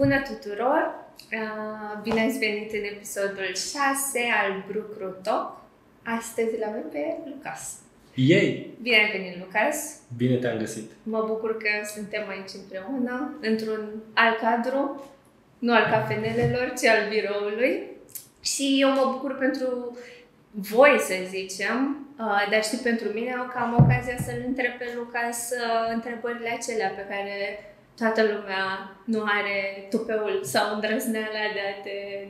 Bună tuturor! Bine ați venit în episodul 6 al Brucru Talk. Astăzi îl avem pe Lucas. Yay! Bine ai venit, Lucas! Bine te-am găsit! Mă bucur că suntem aici împreună, într-un alt cadru, nu al cafenelelor, ci al biroului. Și eu mă bucur pentru voi, să zicem, dar și pentru mine, că am ocazia să-l întreb pe Lucas întrebările acelea pe care toată lumea nu are tupeul sau îndrăzneala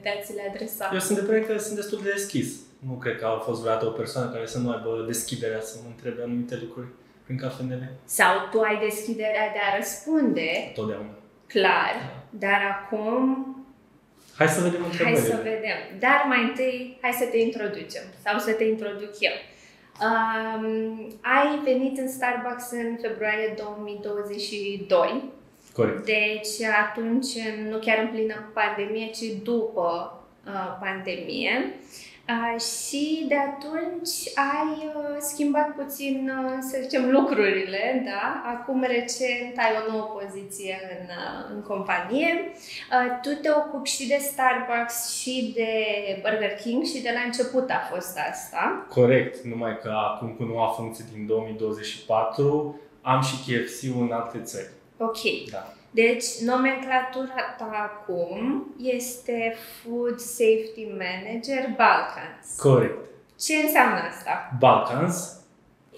de a ți le adresa. Eu sunt de părere că sunt destul de deschis. Nu cred că a fost vreodată o persoană care să nu aibă deschiderea să mă întrebe anumite lucruri prin cafenele. Sau tu ai deschiderea de a răspunde. Totdeauna. Clar. Dar acum... Hai să vedem întrebările. Hai să vedem. Dar mai întâi, hai să te introducem. Sau să te introduc eu. Ai venit în Starbucks în februarie 2022. Corect. Deci atunci, nu chiar în plină pandemie, ci după pandemie. Și de atunci ai schimbat puțin, să zicem, lucrurile, da? Acum recent ai o nouă poziție în companie. Tu te ocupi și de Starbucks și de Burger King și de la început a fost asta. Corect, numai că acum cu noua funcție din 2024 am și KFC-ul în alte țări. Ok. Da. Deci, nomenclatura ta acum este Food Safety Manager Balkans. Corect. Ce înseamnă asta? Balkans,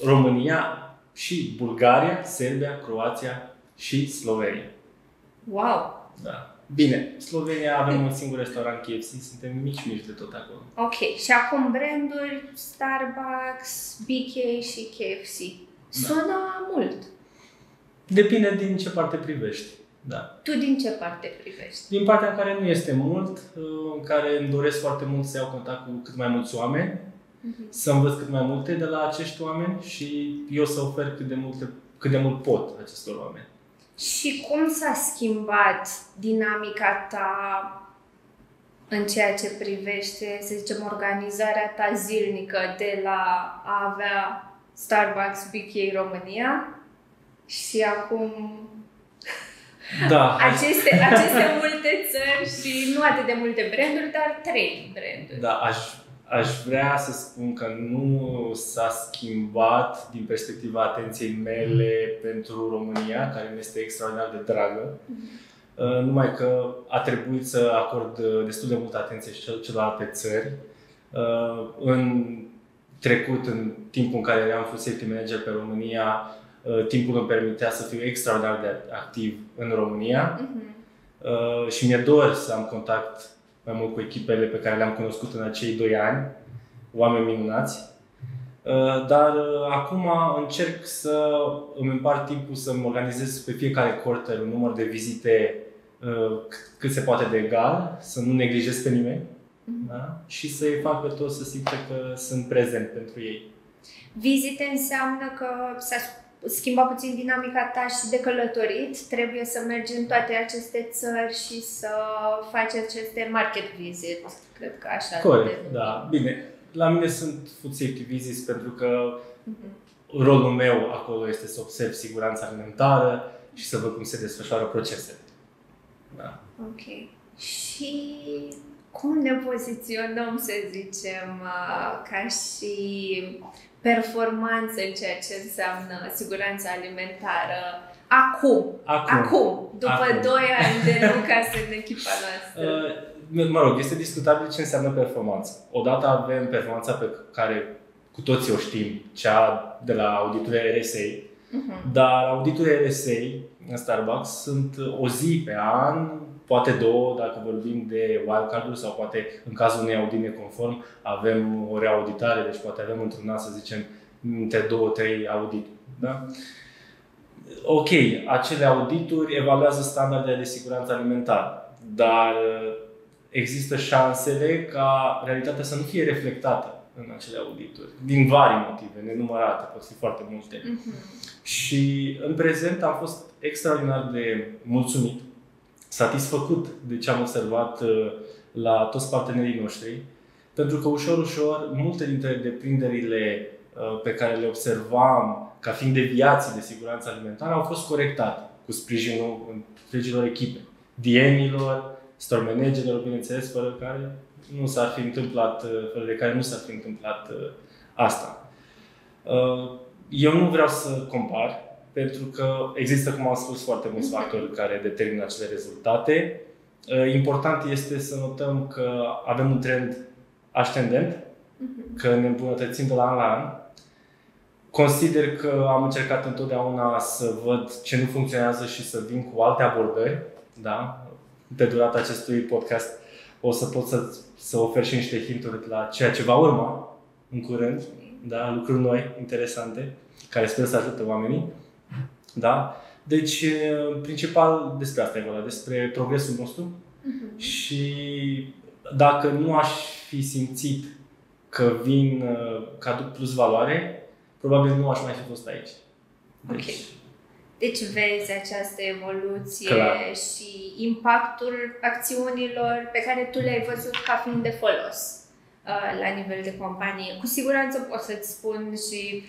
România și Bulgaria, Serbia, Croația și Slovenia. Wow! Da. Bine, Slovenia avem un singur restaurant KFC, suntem mici de tot acolo. Ok, și acum branduri Starbucks, BK și KFC. Sună mult. Depinde din ce parte privești. Da. Tu din ce parte privești? Din partea în care nu este mult, în care îmi doresc foarte mult să iau contact cu cât mai mulți oameni, să învăț cât mai multe de la acești oameni și eu să ofer cât de mult pot acestor oameni. Și cum s-a schimbat dinamica ta în ceea ce privește, să zicem, organizarea ta zilnică de la a avea Starbucks BK România și acum da, aceste multe țări și nu atât de multe branduri, dar 3 branduri. Da, aș vrea să spun că nu s-a schimbat din perspectiva atenției mele pentru România, care mi este extraordinar de dragă. Numai că a trebuit să acord destul de multă atenție și celelalte țări. În trecut, în timpul în care eram Food Safety Manager pe România, timpul îmi permitea să fiu extraordinar de activ în România și mi-e dor să am contact mai mult cu echipele pe care le-am cunoscut în acei 2 ani, oameni minunați. Dar acum încerc să îmi împart timpul să-mi organizez pe fiecare quarter un număr de vizite cât se poate de egal, să nu neglijez pe nimeni, da? Și să-i fac pe toți să simtă că sunt prezent pentru ei. Vizite înseamnă că s-a schimbat puțin dinamica ta și de călătorit. Trebuie să mergi în toate aceste țări și să faci aceste market visit. Cred că așa. Corect, da. Bine, la mine sunt food safety visits pentru că rolul meu acolo este să observ siguranța alimentară și să văd cum se desfășoară procesele. Da. Ok. Și cum ne poziționăm, să zicem, ca și performanță în ceea ce înseamnă siguranța alimentară acum, după 2 ani de Lucas în echipa noastră? Mă rog, este discutabil ce înseamnă performanță. Odată avem performanța pe care cu toții o știm, cea de la auditurile RSA, dar auditurile RSA în Starbucks sunt o zi pe an, poate 2 dacă vorbim de wildcard-uri sau poate în cazul unui audit neconform avem o reauditare, deci poate avem într-un an, să zicem, între 2-3 audituri. Da? Ok, acele audituri evaluează standardele de siguranță alimentară, dar există șansele ca realitatea să nu fie reflectată în acele audituri, din vari motive, nenumărate, pot fi foarte multe. Și în prezent am fost extraordinar de mulțumit, satisfăcut de ce am observat la toți partenerii noștri, pentru că ușor, multe dintre deprinderile pe care le observam ca fiind deviații de siguranță alimentară au fost corectate cu sprijinul întregilor echipe. DM-ilor, store managerilor, bineînțeles, fără de care nu s-ar fi întâmplat asta. Eu nu vreau să compar, pentru că există, cum am spus, foarte mulți factori care determină acele rezultate. Important este să notăm că avem un trend ascendent, că ne îmbunătățim de la an la an. Consider că am încercat întotdeauna să văd ce nu funcționează și să vin cu alte abordări. Da? Pe durata acestui podcast o să pot să ofer și niște hinturi la ceea ce va urma în curând. Da? Lucruri noi, interesante, care sper să ajute oamenii. Da? Deci, principal despre asta e vorba, despre progresul nostru. Și dacă nu aș fi simțit că că aduc plus valoare, probabil nu aș mai fi fost aici. Deci vezi această evoluție clar. Și impactul acțiunilor pe care tu le-ai văzut ca fiind de folos la nivel de companie. Cu siguranță pot să-ți spun și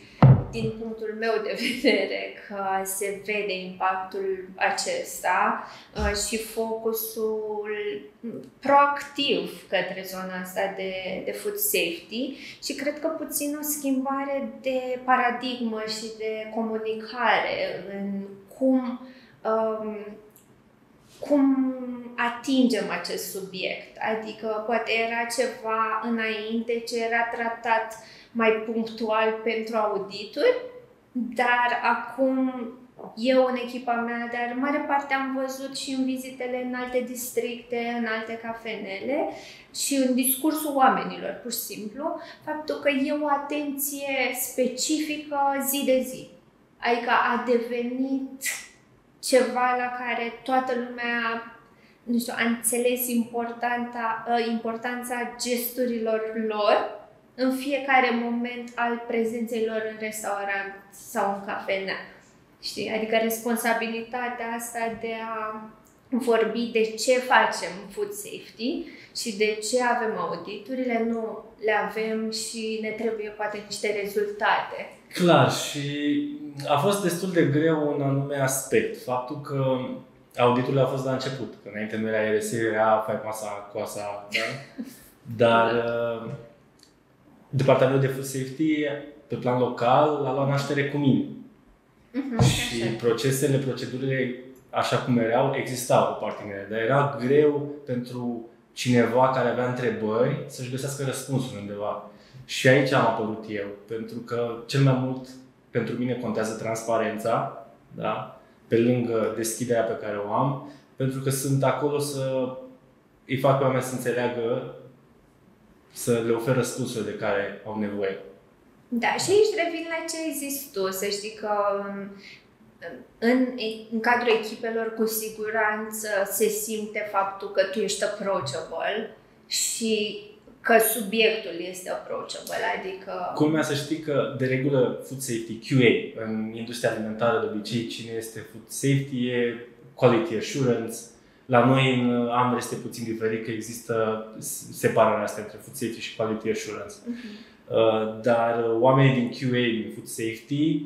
din punctul meu de vedere că se vede impactul acesta și focusul proactiv către zona asta de food safety și cred că puțin o schimbare de paradigmă și de comunicare în cum atingem acest subiect. Adică poate era ceva înainte ce era tratat mai punctual pentru audituri, dar acum eu în echipa mea, dar mare parte am văzut și în vizitele în alte districte, în alte cafenele și în discursul oamenilor, pur și simplu, faptul că e o atenție specifică zi de zi. Adică a devenit ceva la care toată lumea, nu știu, a înțeles importanța gesturilor lor în fiecare moment al prezenței lor în restaurant sau în cafenea. Știi? Adică responsabilitatea asta de a vorbi de ce facem food safety și de ce avem auditurile, nu le avem și ne trebuie poate niște rezultate. Clar, și a fost destul de greu un anume aspect. Faptul că auditurile au fost la început, că înainte nu era RSE, era faimoasa coasa, da? Dar Departamentul de Food Safety, pe plan local, a luat naștere cu mine. Și procedurile, așa cum erau, existau cu parteneri, dar era greu pentru cineva care avea întrebări să-și găsească răspunsul undeva. Și aici am apărut eu, pentru că cel mai mult pentru mine contează transparența, da? Pe lângă deschiderea pe care o am, pentru că sunt acolo să îi fac pe oameni să înțeleagă, să le ofer răspunsuri de care au nevoie. Da, și aici revin la ce ai zis tu, să știi că în cadrul echipelor cu siguranță se simte faptul că tu ești approachable și că subiectul este approachable, adică... Culmea să știi că, de regulă, food safety, QA, în industria alimentară, de obicei, cine este food safety e quality assurance. La noi, în Amber, este puțin diferit, că există separarea asta între food safety și quality assurance. Dar oamenii din QA, din food safety,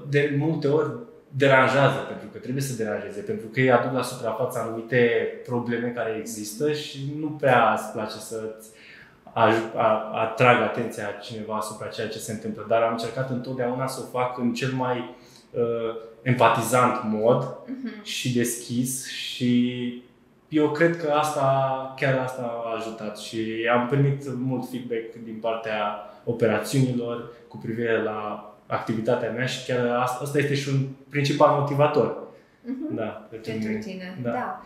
de multe ori deranjează, pentru că trebuie să deranjeze, pentru că ei aduc la suprafață anumite probleme care există și nu prea îți place să atrag atenția cineva asupra ceea ce se întâmplă. Dar am încercat întotdeauna să o fac în cel mai empatizant mod și deschis și eu cred că chiar asta a ajutat și am primit mult feedback din partea operațiunilor cu privire la activitatea mea și chiar asta este și un principal motivator. Da, pentru tine. Da.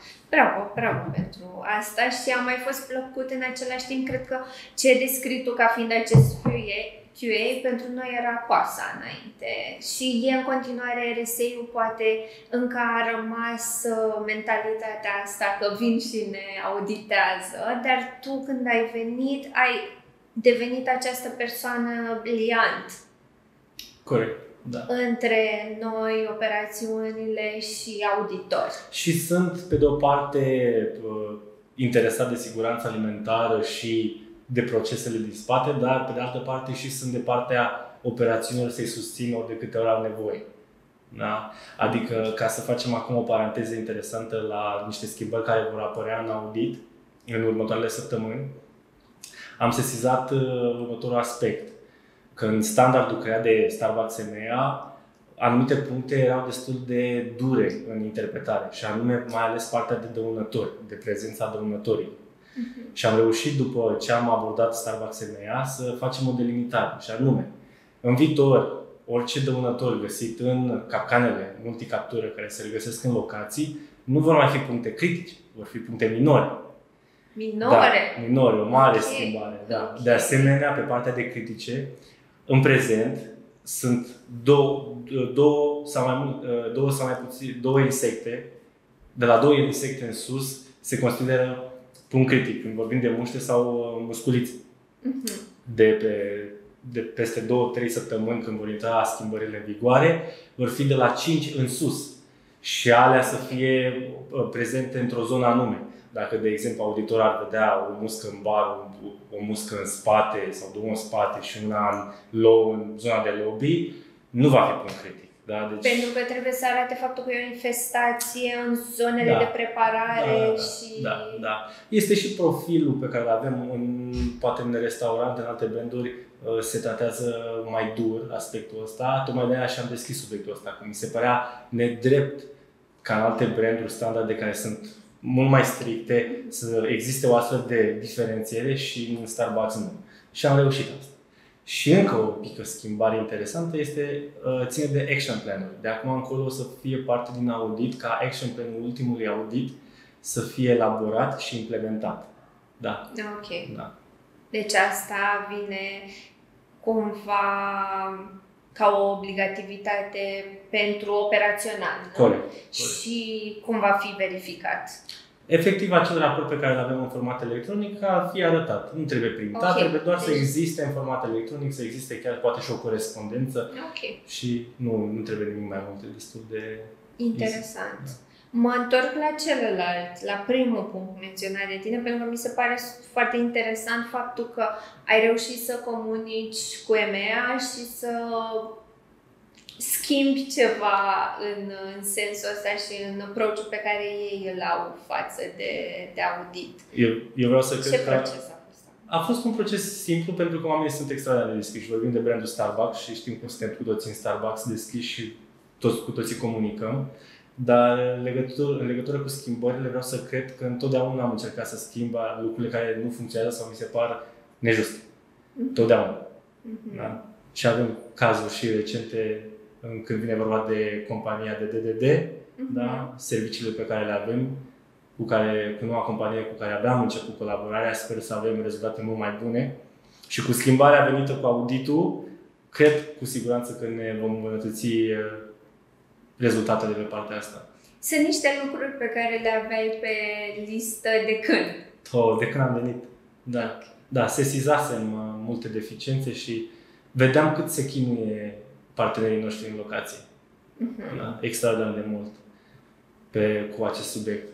Bravo pentru asta și a mai fost plăcut în același timp, cred că ce ai descris tu ca fiind acest QA pentru noi era coasa înainte și e în continuare RSE-ul, poate încă a rămas mentalitatea asta că vin și ne auditează, dar tu când ai venit, ai devenit această persoană liant. Corect. Da. Între noi, operațiunile și auditori. Și sunt, pe de o parte, interesat de siguranța alimentară și de procesele din spate, dar, pe de altă parte, și sunt de partea operațiunilor să-i susțină ori de câte ori au nevoie. Da? Adică, ca să facem acum o paranteză interesantă la niște schimbări care vor apărea în audit în următoarele săptămâni, am sesizat următorul aspect. Că în standardul creat de Starbucks EMEA, anumite puncte erau destul de dure în interpretare și anume mai ales partea de dăunători, de prezența dăunătorii. Și am reușit, după ce am abordat Starbucks EMEA, să facem o delimitare și anume, în viitor, orice dăunător găsit în capcanele multicaptură care se regăsesc în locații, nu vor mai fi puncte critice, vor fi puncte minore. Minore? Da, minore, o mare schimbare. Da. Okay. De asemenea, pe partea de critice, în prezent, sunt două sau mai puțin, două insecte, de la 2 insecte în sus, se consideră punct critic, când vorbim de muște sau musculițe. De peste 2-3 săptămâni, când vor intra schimbările în vigoare, vor fi de la 5 în sus și alea să fie prezente într-o zonă anume. Dacă, de exemplu, auditor ar vedea o muscă în bar, o muscă în spate sau 2 în spate și una în zona de lobby, nu va fi punct critic. Da? Deci... Pentru că trebuie să arate faptul că e o infestație în zonele de preparare și... Da. Este și profilul pe care îl avem poate în restaurante, în alte branduri, se tratează mai dur aspectul ăsta. Tocmai de aia și am deschis subiectul ăsta, că mi se părea nedrept ca în alte branduri standarde care sunt mult mai stricte să existe o astfel de diferențiere și în Starbucks nu. Și am reușit asta. Și încă o mică schimbare interesantă ține de action plan-uri. De acum încolo o să fie parte din audit, ca action plan-ul ultimului audit să fie elaborat și implementat. Da. Ok. Da. Deci asta vine cumva ca o obligativitate pentru operațional, nu? Corect. Și cum va fi verificat? Efectiv, acel raport pe care îl avem în format electronic a fi arătat. Nu trebuie printat, trebuie doar să existe în format electronic, să existe chiar poate și o corespondență și nu trebuie nimic mai mult, destul de interesant. Da. Mă întorc la celălalt, la primul punct menționat de tine, pentru că mi se pare foarte interesant faptul că ai reușit să comunici cu EMEA și să schimbi ceva în sensul ăsta și în approach-ul pe care ei îl au față de audit. Eu vreau să cred Ce proces a fost? A fost un proces simplu pentru că oamenii sunt extraordinar de deschiși. Vorbim de brandul Starbucks și știm cum suntem cu toții în Starbucks deschiși și cu toții comunicăm. Dar în legătură cu schimbările vreau să cred că întotdeauna am încercat să schimb lucrurile care nu funcționează sau mi se par nejuste. Totdeauna. Da? Și avem cazuri și recente când vine vorba de compania de DDD, da? Serviciile pe care le avem, cu noua companie cu care abia am început colaborarea, sper să avem rezultate mult mai bune. Și cu schimbarea venită cu auditul, cred cu siguranță că ne vom îmbunătăți rezultatele pe partea asta. Sunt niște lucruri pe care le aveai pe listă de când? De când am venit. Da. Da, sesizasem multe deficiențe și vedeam cât se chinuie partenerii noștri în locație. Da, extraordinar de mult cu acest subiect.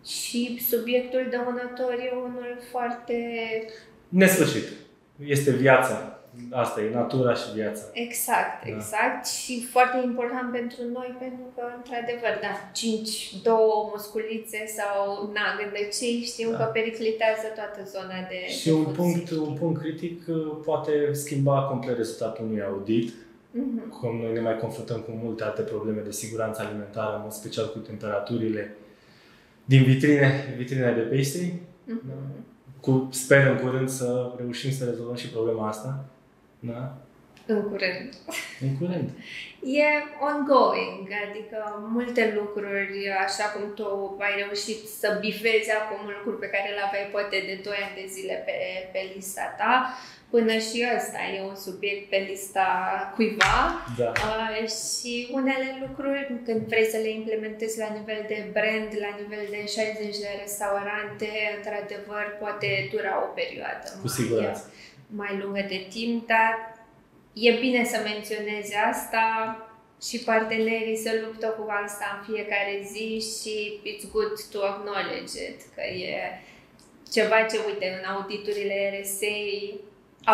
Și subiectul dăunător e unul foarte... nesfârșit. Este viața. Asta e natura și viața. Exact. Și foarte important pentru noi, pentru că, într-adevăr, 2 musculițe sau gândăcei știu că periclitează toată zona de și un punct critic poate schimba complet rezultatul unui audit. Cum noi ne mai confruntăm cu multe alte probleme de siguranță alimentară, în mod special cu temperaturile din vitrinele de pastry. Sper în curând să reușim să rezolvăm și problema asta. Da? În curând. E ongoing, adică multe lucruri, așa cum tu ai reușit să bifezi acum lucruri pe care le aveai poate de 2 ani de zile pe lista ta, până și ăsta e un subiect pe lista cuiva. Da. Și unele lucruri, când vrei să le implementezi la nivel de brand, la nivel de 60 de restaurante, într-adevăr poate dura o perioadă cu siguranță mai lungă de timp, dar e bine să menționezi asta și partenerii se luptă cu asta în fiecare zi și it's good to acknowledge it, că e ceva ce, uite, în auditurile RSA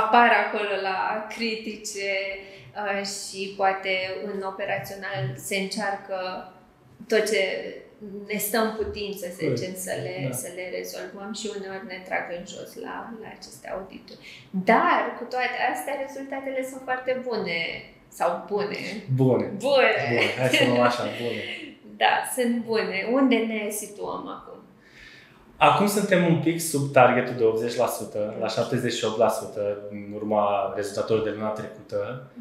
apar acolo la critice și poate în operațional se încearcă tot ce ne stă în putință, să zicem, să le rezolvăm și uneori ne trag în jos la aceste audituri. Dar, cu toate astea, rezultatele sunt foarte bune. Sau bune. Bune. Hai să luăm așa, bune. Da, sunt bune. Unde ne situăm acum? Acum suntem un pic sub targetul de 80%, la 78% în urma rezultatelor de luna trecută.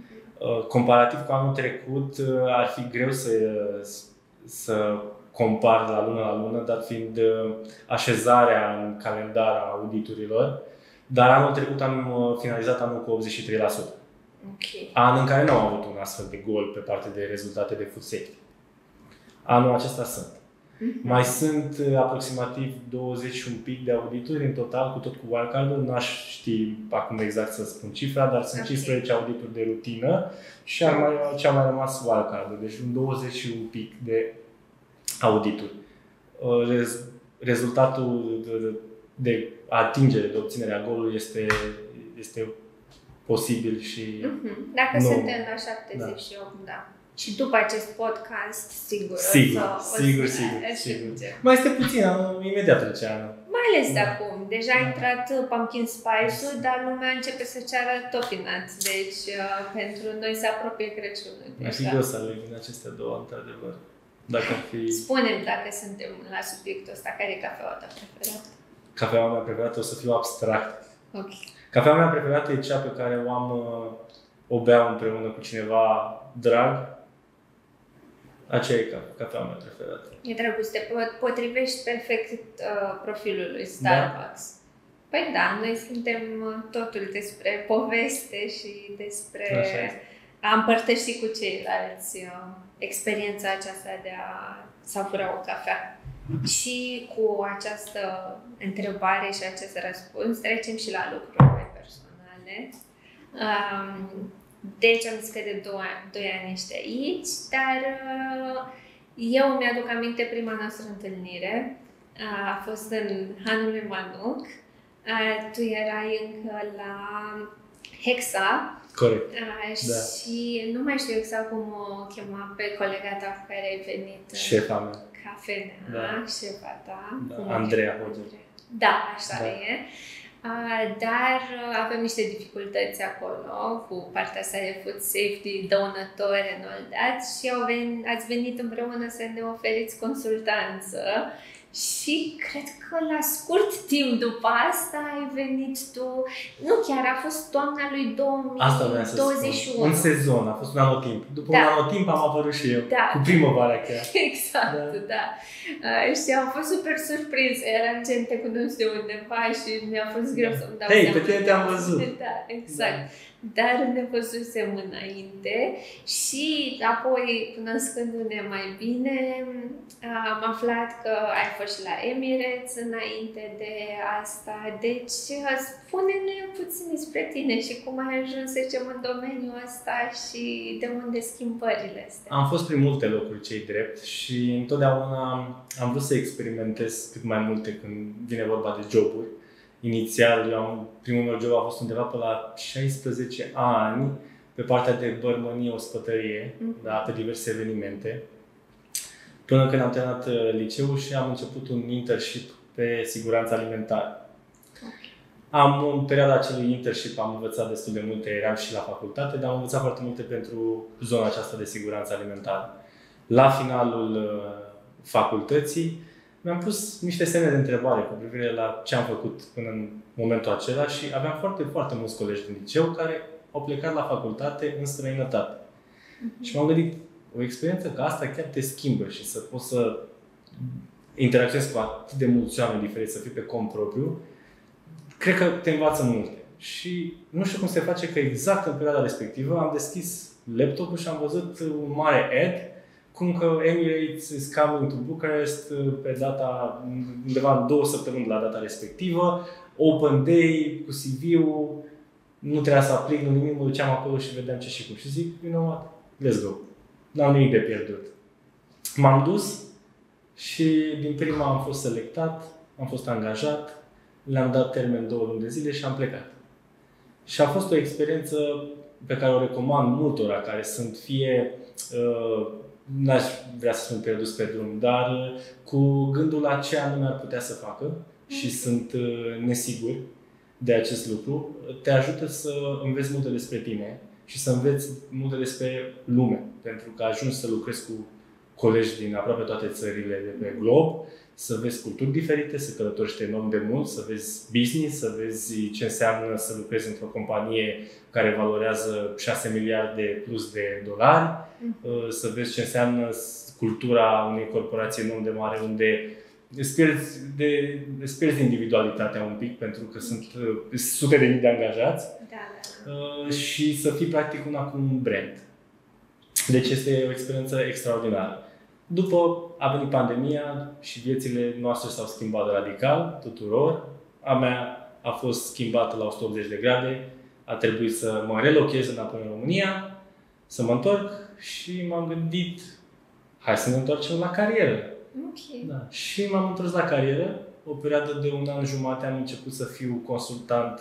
Comparativ cu anul trecut, ar fi greu să compar la lună, dat fiind așezarea în calendar a auditurilor. Dar anul trecut am finalizat anul cu 83%. Okay. An în care nu am avut un astfel de gol pe partea de rezultate de food safety. Anul acesta sunt. Mai sunt aproximativ 20 și un pic de audituri în total, cu tot cu wildcard-ul. N-aș ști acum exact să spun cifra, dar sunt 15 audituri de rutină și ce-a mai rămas wildcard-ul. Deci un 20 și un pic de audituri. Rezultatul de atingere, de obținere a golului este posibil și Dacă suntem la 78, da. Și după acest podcast, sigur. Mai este puțin, imediat trece anul. Mai ales de acum. Deja a intrat pumpkin spice-ul, dar lumea începe să ceară topinat. Deci, pentru noi se apropie Crăciunul. Ar fi greu să aleg din aceste două, într-adevăr. Spune-mi dacă suntem la subiectul ăsta, care e cafeaua ta preferată? Cafeaua mea preferată, o să fiu abstract. Ok. Cafeaua mea preferată e cea pe care o beau împreună cu cineva drag. Aceea e cafeaua mea preferată. E drăguț, te potrivești perfect profilului Starbucks. Da. Păi da, noi suntem totul despre poveste și despre a împărtăși cu ceilalți experiența aceasta de a savura o cafea. Și cu această întrebare și acest răspuns trecem și la lucruri mai personale. Deci am zis că de 2 ani ești aici, dar eu mi-aduc aminte prima noastră întâlnire. A fost în Hanul Emanuc. Tu erai încă la Hexa. Corect. Și nu mai știu exact cum o chema pe colega ta cu care ai venit. Șefa mea. Cafenea, șefa ta. Andreea Hoger. Da, așa e. Dar avem niște dificultăți acolo cu partea asta de food safety, dăunători, înoldați și ați venit împreună să ne oferiți consultanță și cred că la scurt timp după asta ai venit tu, nu chiar, a fost toamna lui 2021. Un sezon, a fost un anotimp. După un anotimp am apărut și eu, cu primăvara chiar. Exact, da. Și am fost super surprinsă, eram gen te cunosc de undeva și mi-a fost greu să-mi dau seama. Pe tine te-am văzut. Da, exact. Dar ne văzusem înainte și apoi, cunoscându-ne mai bine, am aflat că ai fost și la Emirates înainte de asta. Deci, spune-ne puțin despre tine și cum ai ajuns, să zicem, în domeniul ăsta și de unde schimbările astea. Am fost prin multe locuri, cei drept, și întotdeauna am vrut să experimentez cât mai multe când vine vorba de joburi. Inițial, primul meu job a fost undeva pe la 16 ani, pe partea de bărmănie, ospătărie, pe diverse evenimente. Până când am terminat liceul și am început un internship pe siguranță alimentară. În perioada acelui internship am învățat destul de multe, eram și la facultate, dar am învățat foarte multe pentru zona aceasta de siguranță alimentară. La finalul facultății, mi-am pus niște semne de întrebare cu privire la ce am făcut până în momentul acela și aveam foarte, foarte mulți colegi din liceu care au plecat la facultate în străinătate. Și m-am gândit, o experiență ca asta chiar te schimbă și să poți să interacționezi cu atât de mulți oameni diferiți, să fii pe cont propriu, cred că te învață multe. Și nu știu cum se face că exact în perioada respectivă am deschis laptopul și am văzut un mare ad cum că Emirates is coming to Bucharest pe data, undeva în 2 săptămâni la data respectivă, open day, cu CV-ul, nu trebuia să aplic, nu nimic, mă duceam acolo și vedeam ce și cum. Și zic, you know what, let's go. N-am nimic de pierdut. M-am dus și din prima am fost selectat, am fost angajat, le-am dat termen 2 luni de zile și am plecat. Și a fost o experiență pe care o recomand multora, care sunt fie, n-aș vrea să spun pierdus pe drum, dar cu gândul la ce anume ar putea să facă și sunt nesiguri de acest lucru, te ajută să înveți multe despre tine și să înveți multe despre lume. Pentru că ajungi să lucrezi cu colegi din aproape toate țările de pe glob, să vezi culturi diferite, să călătorești enorm de mult, să vezi business, să vezi ce înseamnă să lucrezi într-o companie care valorează 6 miliarde plus de dolari, să vezi ce înseamnă cultura unei corporații enorm de mare unde îți pierzi individualitatea un pic pentru că sunt sute de mii de angajați și să fii practic una cu un brand. Deci este o experiență extraordinară. După a venit pandemia și viețile noastre s-au schimbat radical tuturor. A mea a fost schimbată la 180 de grade. A trebuit să mă relochez înapoi în România, să mă întorc și m-am gândit, hai să ne întoarcem la carieră. Okay. Da. Și m-am întors la carieră. O perioadă de 1 an jumate am început să fiu consultant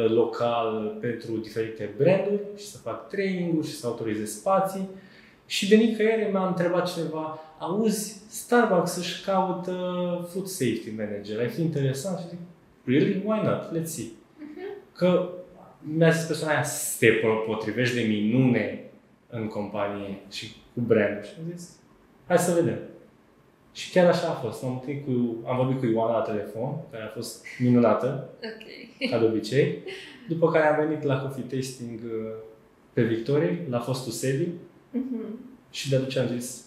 local pentru diferite branduri și să fac training-uri și să autorizez spații. Și de nicăieri m-a întrebat cineva, auzi, Starbucks își caută food safety manager, ai fi interesant? Și zic, really? Why not? Let's see. Că mi-a zis persoana aia, te potrivești de minune în companie și cu brandul. Și am zis, hai să vedem. Și chiar așa a fost. Am vorbit cu Ioana la telefon, care a fost minunată, ca de obicei. După care am venit la coffee tasting pe Victoriei, la fostul sediu. Și de atunci am zis,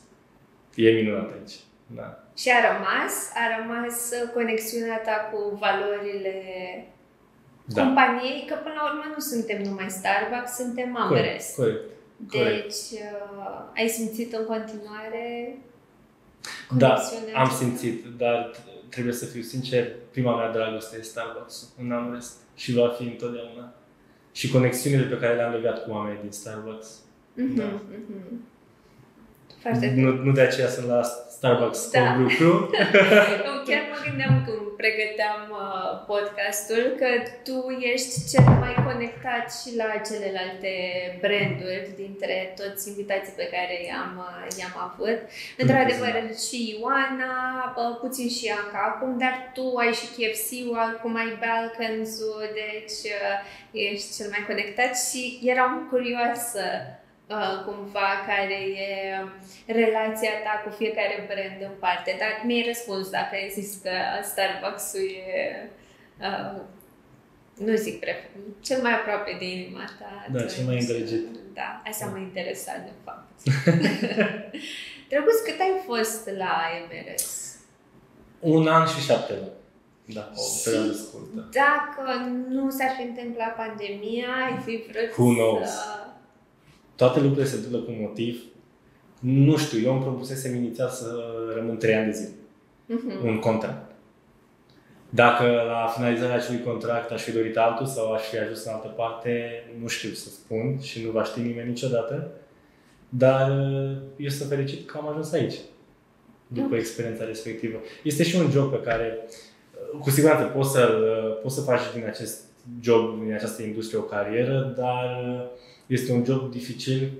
e minunat aici. Da. Și a rămas conexiunea ta cu valorile companiei, că până la urmă nu suntem numai Starbucks, suntem Amberes. Corect. Deci, ai simțit în continuare conexiunea? Da, am simțit, dar trebuie să fiu sincer, prima mea dragoste e Starbucks în Amberes și va fi întotdeauna. Și conexiunile pe care le-am legat cu oamenii din Starbucks. Nu de aceea sunt la Starbucks cu lucru. Chiar mă gândeam când pregăteam podcastul că tu ești cel mai conectat și la celelalte branduri dintre toți invitații pe care i-am avut. Într-adevăr, și Ioana, puțin și Anca acum, dar tu ai și KFC-ul, acum ai Balkans-ul, deci ești cel mai conectat și eram curioasă cumva care e relația ta cu fiecare brand în parte. Dar mi-ai răspuns dacă ai zis că Starbucks-ul e, nu zic cel mai aproape de inima ta. Da, cel mai îndrăgit. Da, asta m-a interesat de fapt. Drăguț, cât ai fost la Emeres? 1 an și 7 luni. Da, o perioadă scurtă. Dacă nu s-ar fi întâmplat pandemia, ai fi vrut Who knows? Toate lucrurile se întâmplă cu motiv. Nu știu, eu îmi propusesem inițial să rămân 3 ani de zile. Un contract. Dacă la finalizarea acelui contract aș fi dorit altul sau aș fi ajuns în altă parte, nu știu să spun și nu va ști nimeni niciodată. Dar eu sunt fericit că am ajuns aici. După experiența respectivă. Este și un job pe care, cu siguranță, poți să faci din acest job, din această industrie o carieră, dar este un job dificil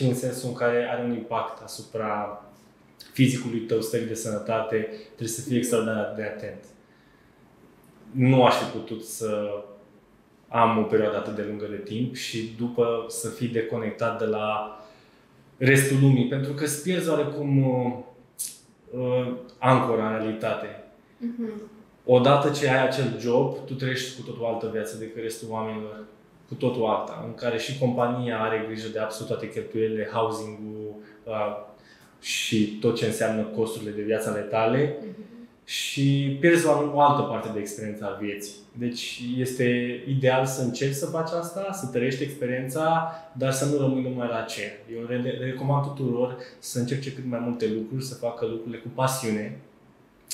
în sensul în care are un impact asupra fizicului tău, stării de sănătate, trebuie să fii extraordinar de atent. Nu aș fi putut să am o perioadă atât de lungă de timp și după să fii deconectat de la restul lumii, pentru că îți pierzi oarecum ancora în realitate. Odată ce ai acel job, tu trăiești cu totul altă viață decât restul oamenilor. Cu totul alta, în care și compania are grijă de absolut toate cheltuielile, housing-ul și tot ce înseamnă costurile de viață ale tale și pierzi o altă parte de experiență a vieții. Deci este ideal să încerci să faci asta, să trăiești experiența, dar să nu rămâi numai la aceea. Eu recomand tuturor să încerce cât mai multe lucruri, să facă lucrurile cu pasiune.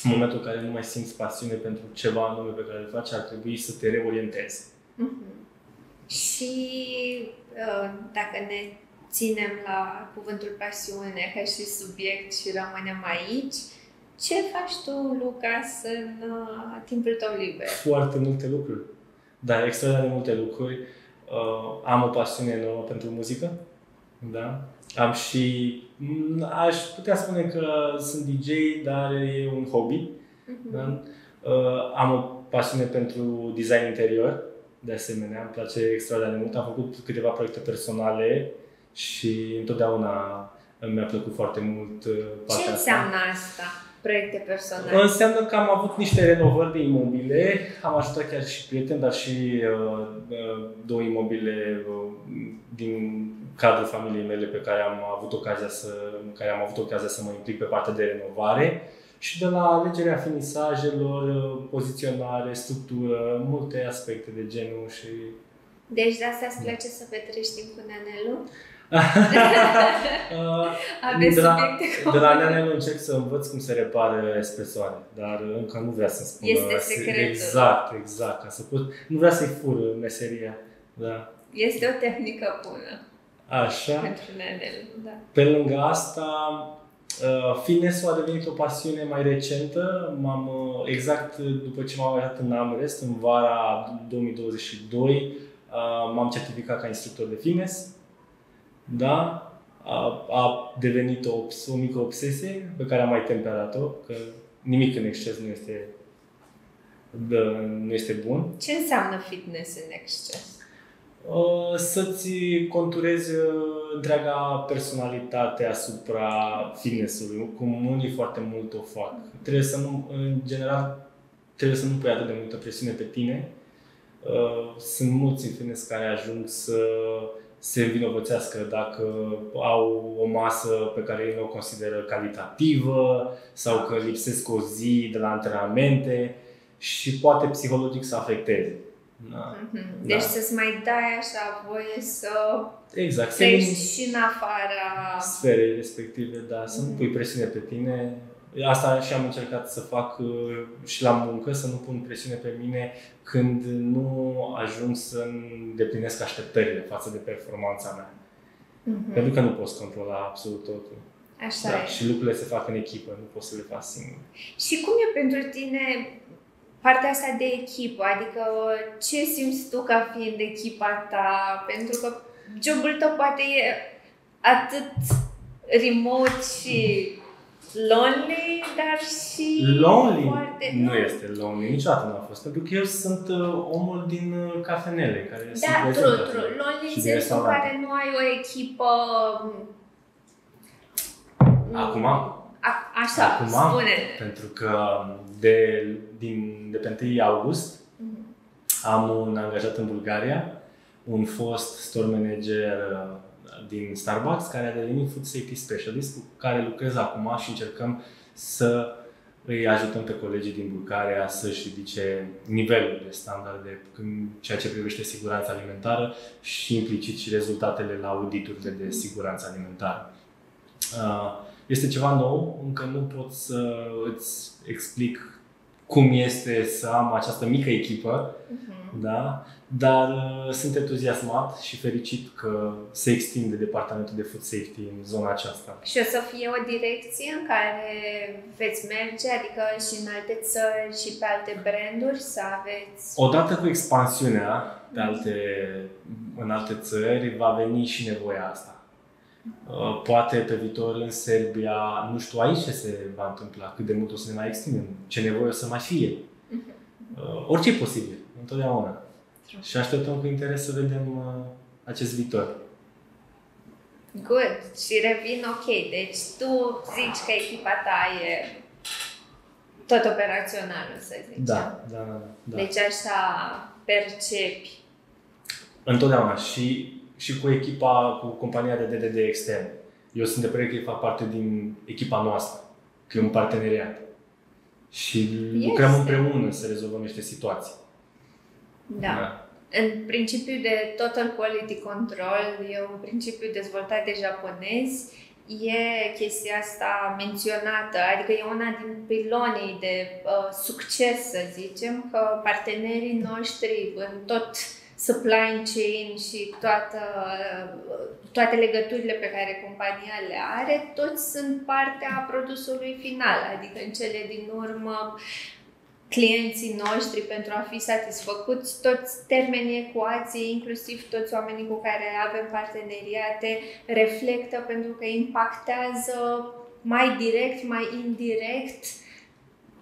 În momentul în care nu mai simți pasiune pentru ceva anume pe care îl faci, ar trebui să te reorientezi. Și dacă ne ținem la cuvântul pasiune ca și subiect și rămânem aici, ce faci tu, Lucas, în timpul tău liber? Foarte multe lucruri. Da, extraordinar de multe lucruri. Am o pasiune enormă pentru muzică. Da? Aș putea spune că sunt DJ, dar e un hobby. Da? Am o pasiune pentru design interior. De asemenea, îmi place extraordinar de mult. Am făcut câteva proiecte personale și întotdeauna mi-a plăcut foarte mult partea Ce asta. înseamnă asta? Proiecte personale? Înseamnă că am avut niște renovări de imobile, am ajutat chiar și prieteni, dar și două imobile din cadrul familiei mele pe care am avut ocazia să mă implic pe partea de renovare. Și de la alegerea finisajelor, poziționare, structură, multe aspecte de genul și... Deci de asta îți place să petreci timp cu Neanelu? Aveți subiecte de la Neanelu încerc să învăț cum se repară espresoare, dar încă nu vrea să-mi spună... Este secretul. Exact, ca să pot... Nu vrea să-i fur meseria. Da. Este o tehnică bună. Așa. Pentru Neanelu, da. Pe lângă asta, fitness-ul a devenit o pasiune mai recentă. Exact după ce m-am angajat în AmRest, în vara 2022, m-am certificat ca instructor de fitness. Da? A devenit o mică obsesie pe care am mai temperat-o, că nimic în exces nu este bun. Ce înseamnă fitness în exces? Să-ți conturezi întreaga personalitate asupra fitness-ului, cum unii foarte mult o fac. În general, trebuie să nu pui atât de multă presiune pe tine. Sunt mulți în fitness care ajung să se învinovățească dacă au o masă pe care ei nu o consideră calitativă sau că lipsesc o zi de la antrenamente și poate psihologic să afecteze. Da. Deci să-ți mai dai așa voie să treci și în afara sferei respective, da, să nu pui presiune pe tine. Asta și am încercat să fac și la muncă, să nu pun presiune pe mine când nu ajung să îndeplinesc așteptările față de performanța mea. Pentru că nu poți controla absolut totul. Așa e. Și lucrurile se fac în echipă, nu poți să le faci singur. Și cum e pentru tine partea asta de echipă? Adică ce simți tu ca fiind echipa ta? Pentru că jobul tău poate e atât remote și lonely, dar și lonely foarte... nu este lonely, niciodată nu a fost. Pentru că eu sunt omul din cafenele care sunt true. Lonely în sensul în care nu ai o echipă... Acum Așa, spune. Pentru că de pe 1 august am un angajat în Bulgaria, un fost store manager din Starbucks, care a devenit Food Safety Specialist, cu care lucrez acum și încercăm să îi ajutăm pe colegii din Bulgaria să-și ridice nivelul de standarde în ceea ce privește siguranța alimentară și implicit și rezultatele la auditurile de siguranță alimentară. Este ceva nou, încă nu pot să îți explic cum este să am această mică echipă, da? Dar sunt entuziasmat și fericit că se extinde departamentul de food safety în zona aceasta. Și o să fie o direcție în care veți merge, adică și în alte țări și pe alte branduri să aveți... Odată cu expansiunea în alte țări va veni și nevoia asta. Poate pe viitor în Serbia, nu știu aici ce se va întâmpla, cât de mult o să ne mai extindem, ce nevoie o să mai fie. Orice e posibil, întotdeauna. Și așteptăm cu interes să vedem acest viitor. Good. Și revin ok. Deci tu zici că echipa ta e tot operațională, să zicem. Da. Deci așa percepi. Întotdeauna. Și cu echipa, cu compania de DDD extern. Eu sunt de părere că ei fac parte din echipa noastră. Că e un parteneriat. Și lucrăm împreună să rezolvăm niște situații. Da. În principiu de Total Quality Control, e un principiu dezvoltat de japonezi, e chestia asta menționată, adică e una din pilonii de succes, să zicem, că partenerii noștri în tot supply chain și toate legăturile pe care compania le are, toți sunt parte a produsului final, adică în cele din urmă clienții noștri pentru a fi satisfăcuți, toți termenii, ecuații, inclusiv toți oamenii cu care avem parteneriate, reflectă pentru că impactează mai direct, mai indirect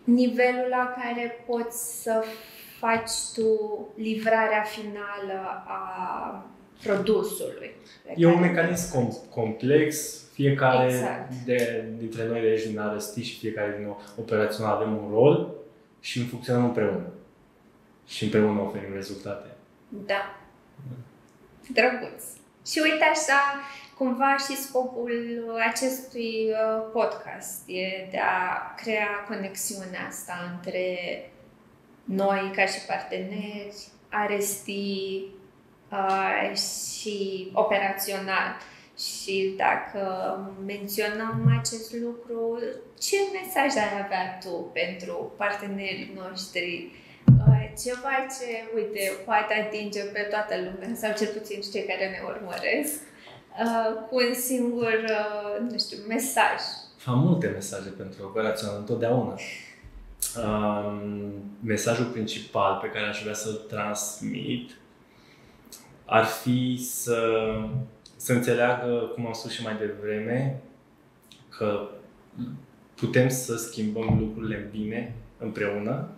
nivelul la care poți să faci tu livrarea finală a produsului. E un mecanism complex, fiecare exact. dintre noi de aici din Arăsti și fiecare din operațional avem un rol și funcționăm împreună. Și împreună oferim rezultate. Da. Drăguț. Și uite așa, cumva și scopul acestui podcast e de a crea conexiunea asta între noi ca și parteneri, Arăsti și operațional. Și dacă menționăm acest lucru, ce mesaj ai avea tu pentru partenerii noștri? Ceva ce, uite, poate atinge pe toată lumea, sau cel puțin cei care ne urmăresc, cu un singur, nu știu, mesaj. Am multe mesaje pentru operațional, întotdeauna. Mesajul principal pe care aș vrea să-l transmit ar fi să înțeleagă, cum am spus și mai devreme, că putem să schimbăm lucrurile în bine împreună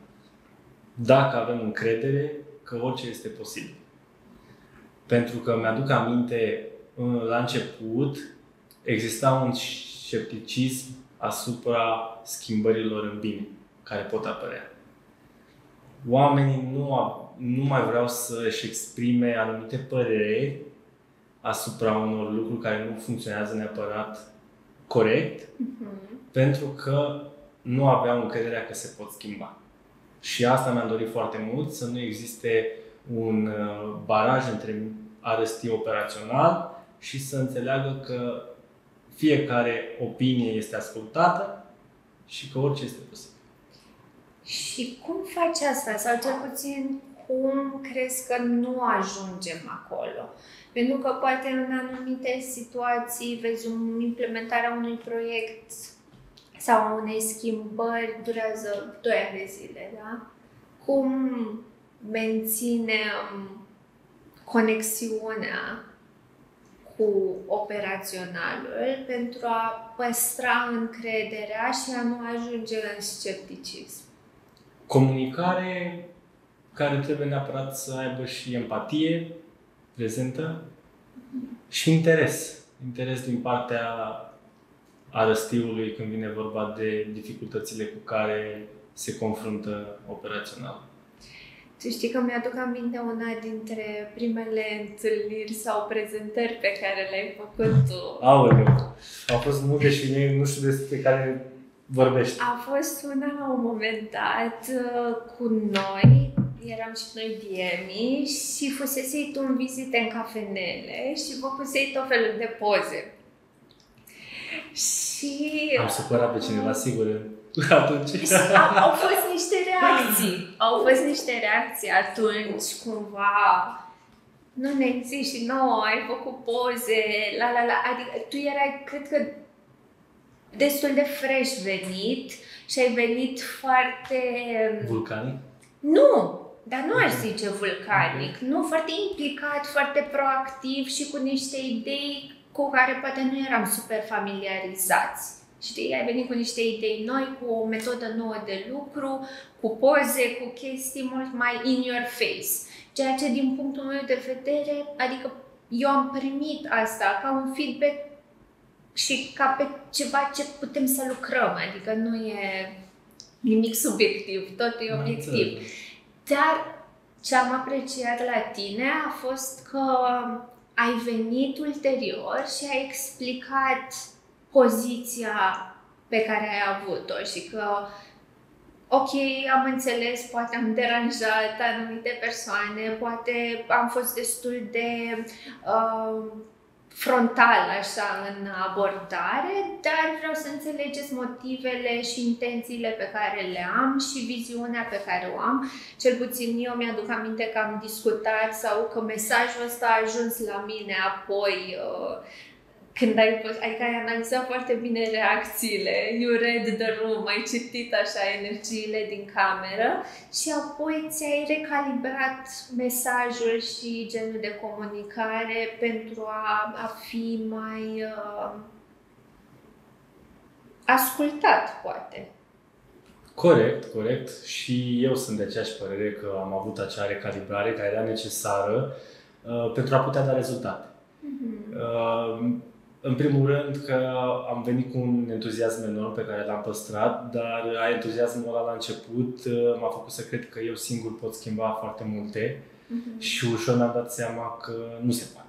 dacă avem încredere că orice este posibil. Pentru că mi-aduc aminte, la început, exista un scepticism asupra schimbărilor în bine care pot apărea. Oamenii nu mai vreau să-și exprime anumite păreri asupra unor lucruri care nu funcționează neapărat corect, pentru că nu aveau încrederea că se pot schimba. Și asta mi-am dorit foarte mult, să nu existe un baraj între Arăsti operațional și să înțeleagă că fiecare opinie este ascultată și că orice este posibil. Și cum faci asta? Sau cel puțin cum crezi că nu ajungem acolo? Pentru că poate în anumite situații vezi implementarea unui proiect sau unei schimbări durează 2 ani de zile, da? Cum menținem conexiunea cu operaționalul pentru a păstra încrederea și a nu ajunge în scepticism? Comunicare care trebuie neapărat să aibă și empatie prezentă și interes. Interes din partea Arăstiului când vine vorba de dificultățile cu care se confruntă operațional. Tu știi că mi-aduc aminte una dintre primele întâlniri sau prezentări pe care le-ai făcut tu. Aoleu! Au fost multe și nu știu despre care vorbești. A fost una la un moment dat cu noi, eram și noi DM și fusesei tu în vizite în cafenele și vă pusei tot felul de poze. Și... Am supărat pe cineva, sigur, atunci. Au fost niște reacții. Au fost niște reacții atunci, cumva. Nu ne există și nouă, ai făcut poze, Adică tu erai, cred că, destul de fresh venit și ai venit foarte... Vulcanic? Nu! Dar nu aș zice vulcanic. Nu, foarte implicat, foarte proactiv și cu niște idei cu care poate nu eram super familiarizați. Știi, ai venit cu niște idei noi, cu o metodă nouă de lucru, cu poze, cu chestii mult mai in your face. Ceea ce, din punctul meu de vedere, adică eu am primit asta ca un feedback și ca pe ceva ce putem să lucrăm. Adică nu e nimic subiectiv, tot e obiectiv. Dar ce am apreciat la tine a fost că ai venit ulterior și ai explicat poziția pe care ai avut-o și că, ok, am înțeles, poate am deranjat anumite persoane, poate am fost destul de frontal așa în abordare, dar vreau să înțelegeți motivele și intențiile pe care le am și viziunea pe care o am. Cel puțin eu mi-aduc aminte că am discutat sau că mesajul ăsta a ajuns la mine apoi când adică ai analizat foarte bine reacțiile, you read the room, ai citit așa energiile din cameră și apoi ți-ai recalibrat mesajul și genul de comunicare pentru a fi mai ascultat, poate. Corect. Și eu sunt de aceeași părere că am avut acea recalibrare care era necesară pentru a putea da rezultate. În primul rând că am venit cu un entuziasm enorm pe care l-am păstrat, dar entuziasmul ăla la început m-a făcut să cred că eu singur pot schimba foarte multe și ușor mi-am dat seama că nu se poate.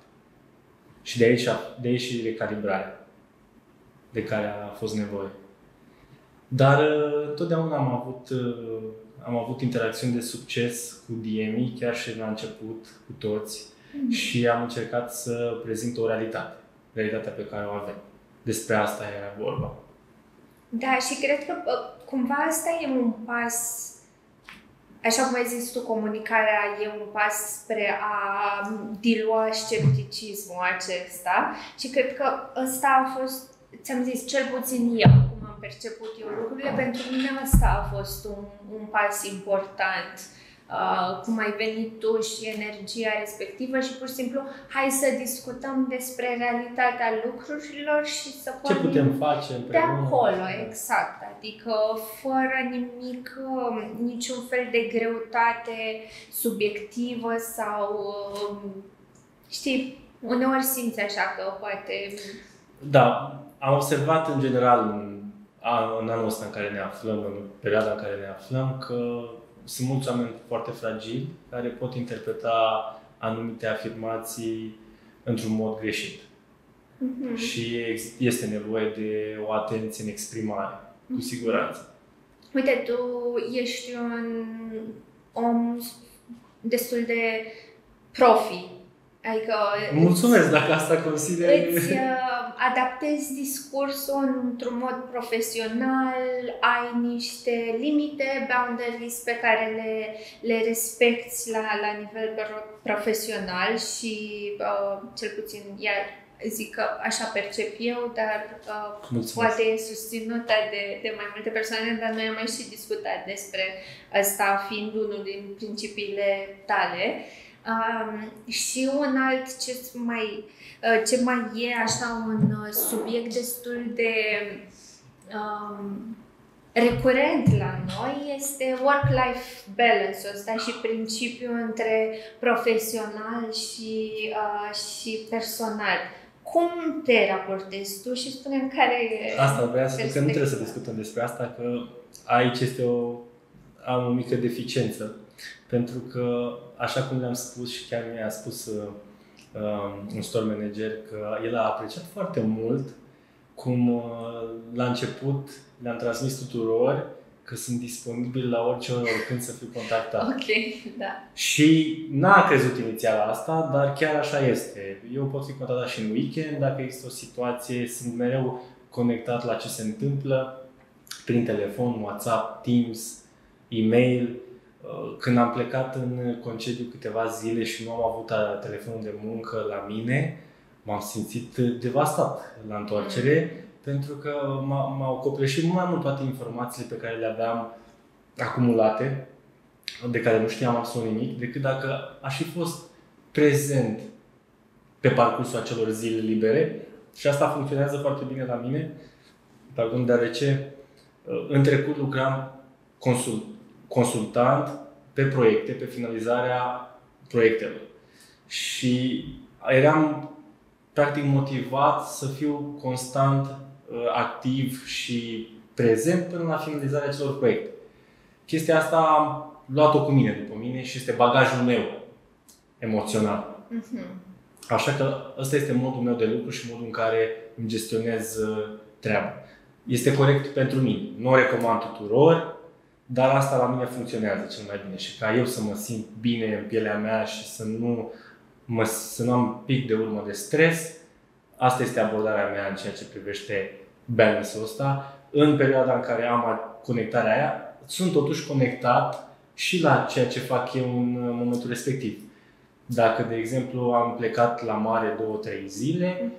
Și de aici și recalibrarea de care a fost nevoie. Dar totdeauna am avut interacțiuni de succes cu DM-ii, chiar și la început, cu toți, și am încercat să prezint o realitatea pe care o avem. Despre asta era vorba. Da, și cred că cumva asta e un pas, așa cum ai zis tu, comunicarea e un pas spre a dilua scepticismul acesta și cred că ăsta a fost, ți-am zis, cel puțin eu, cum am perceput eu lucrurile, pentru mine asta a fost un pas important. Cum ai venit tu și energia respectivă și pur și simplu hai să discutăm despre realitatea lucrurilor și să ce putem face împreună. De acolo, exact. Adică fără nimic, niciun fel de greutate subiectivă sau știi, uneori simți așa că poate... Da, am observat în general în anul ăsta în care ne aflăm, în perioada în care ne aflăm, că sunt mulți oameni foarte fragili care pot interpreta anumite afirmații într-un mod greșit. Și este nevoie de o atenție în exprimare, cu siguranță. Uite, tu ești un om destul de profi. Adică mulțumesc dacă asta consideri. Îți adaptezi discursul într-un mod profesional, ai niște limite, boundaries pe care le respecti la nivel profesional și cel puțin zic că așa percep eu, dar poate e susținută de mai multe persoane, dar noi am mai și discutat despre asta fiind unul din principiile tale. Și un alt ce mai e așa un subiect destul de recurent la noi este work-life balance-ul ăsta și principiul între profesional și personal. Cum te raportezi tu și spune-mi care e asta vreau să spun că nu trebuie să discutăm despre asta, că aici am o mică deficiență. Pentru că, așa cum le-am spus și chiar mi-a spus un store manager că el a apreciat foarte mult cum la început le-am transmis tuturor că sunt disponibil la orice oră, oricând să fiu contactat. Ok, da. Și n-a crezut inițial asta, dar chiar așa este. Eu pot fi contactat și în weekend, dacă există o situație, sunt mereu conectat la ce se întâmplă, prin telefon, WhatsApp, Teams, e-mail. Când am plecat în concediu câteva zile și nu am avut telefonul de muncă la mine, m-am simțit devastat la întoarcere, pentru că m-au copleșit mult mai mult toate informațiile pe care le aveam acumulate, de care nu știam absolut nimic, decât dacă aș fi fost prezent pe parcursul acelor zile libere. Și asta funcționează foarte bine la mine, deoarece în trecut lucram consultant pe proiecte, pe finalizarea proiectelor. Și eram practic motivat să fiu constant activ și prezent până la finalizarea acelor proiecte. Chestia asta am luat-o cu mine, după mine, și este bagajul meu emoțional. Așa că ăsta este modul meu de lucru și modul în care îmi gestionez treaba. Este corect pentru mine. Nu o recomand tuturor, dar asta la mine funcționează cel mai bine. Și ca eu să mă simt bine în pielea mea și să nu am pic de urmă de stres, asta este abordarea mea în ceea ce privește balance-ul ăsta. În perioada în care am conectarea aia, sunt totuși conectat și la ceea ce fac eu în momentul respectiv. Dacă, de exemplu, am plecat la mare 2-3 zile,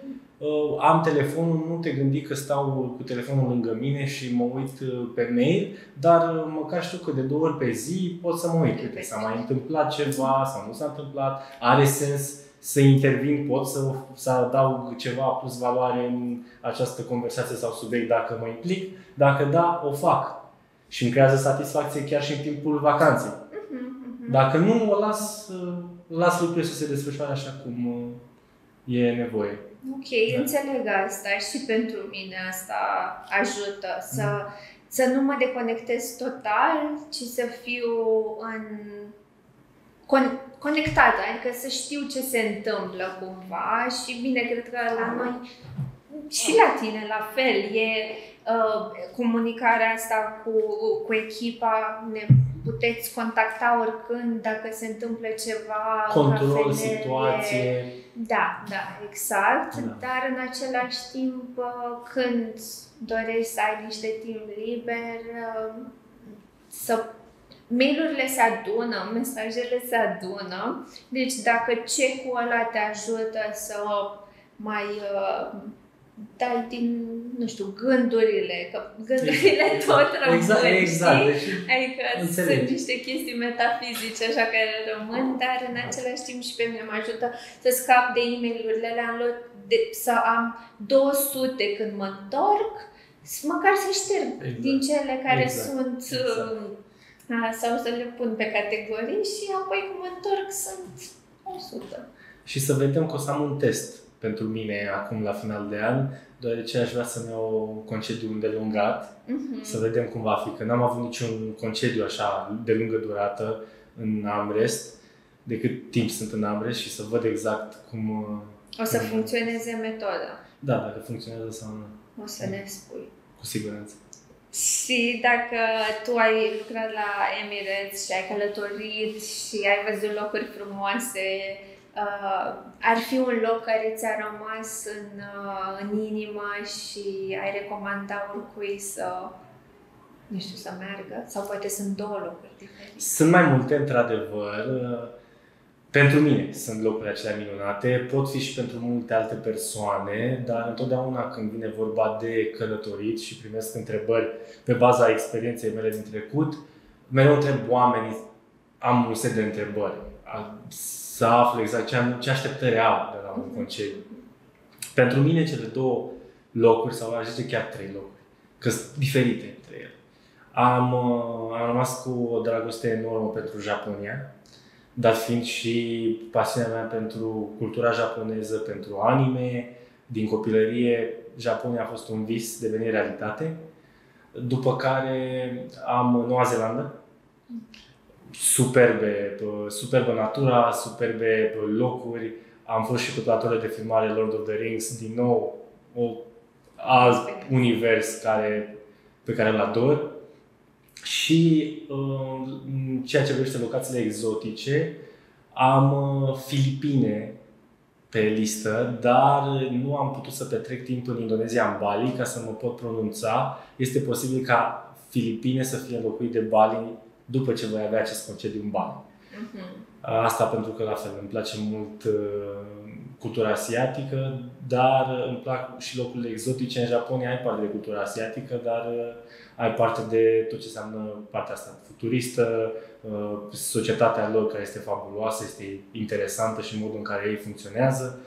am telefonul, nu te gândi că stau cu telefonul lângă mine și mă uit pe mail, dar măcar știu că de 2 ori pe zi pot să mă uit. Uite, s-a mai întâmplat ceva sau nu s-a întâmplat, are sens să intervin, pot să adaug ceva plus valoare în această conversație sau subiect dacă mă implic. Dacă da, o fac. Și îmi creează satisfacție chiar și în timpul vacanței. Dacă nu, o las lucrurile să se desfășoare așa cum e nevoie. Ok, înțeleg asta și pentru mine asta ajută să nu mă deconectez total, ci să fiu conectată, adică să știu ce se întâmplă cumva și bine, cred că la noi și la tine la fel, e comunicarea asta cu echipa, ne puteți contacta oricând dacă se întâmplă ceva. Control, situație. Da, exact. Da. Dar în același timp, când dorești să ai niște timp liber, mail-urile se adună, mesajele se adună. Deci dacă check-ul ăla te ajută să mai dai din, nu știu, gândurile, că gândurile tot rămân. Exact. Deci, adică sunt niște chestii metafizice așa care rămân, dar în același timp și pe mine mă ajută să scap de e-mail-urile alea, să am 200 când mă întorc, măcar să șterg din cele care sunt sau să le pun pe categorii și apoi când mă întorc sunt 100. Și să vedem că o să am un test pentru mine acum la final de an, deoarece aș vrea să-mi iau concediu îndelungat, să vedem cum va fi, că n-am avut niciun concediu așa de lungă durată în Amrest, de cât timp sunt în Amrest și să văd exact cum... O să funcționeze metoda. Da, dacă funcționează sau nu. O să ne spui. Cu siguranță. Și dacă tu ai lucrat la Emirates și ai călătorit și ai văzut locuri frumoase, ar fi un loc care ți-a rămas în inimă și ai recomanda oricui să, nu știu, să meargă? Sau poate sunt 2 locuri diferite? Sunt mai multe, într-adevăr. Pentru mine sunt locurile acelea minunate, pot fi și pentru multe alte persoane, dar întotdeauna când vine vorba de călătorit și primesc întrebări pe baza experienței mele din trecut, mereu întreb oamenii, am un set de întrebări, să aflu exact ce așteptări au de la un concediu. Pentru mine cele 2 locuri, sau aș zice chiar 3 locuri, că sunt diferite între ele. Am rămas cu o dragoste enormă pentru Japonia, dat fiind și pasiunea mea pentru cultura japoneză, pentru anime. Din copilărie, Japonia a fost un vis devenit realitate. După care am Noua Zeelandă. Superbă natura, superbe locuri. Am fost și pe platoule de filmare Lord of the Rings, din nou alt univers pe care îl ador. Și în ceea ce privește locațiile exotice, am Filipine pe listă, dar nu am putut să petrec timp în Indonezia, în Bali, ca să mă pot pronunța. Este posibil ca Filipine să fie înlocuit de Bali după ce voi avea acest concediu în Bali. Asta pentru că, la fel, îmi place mult cultura asiatică, dar îmi plac și locurile exotice. În Japonia ai parte de cultura asiatică, dar ai parte de tot ce înseamnă partea asta futuristă, societatea lor care este fabuloasă, este interesantă și modul în care ei funcționează,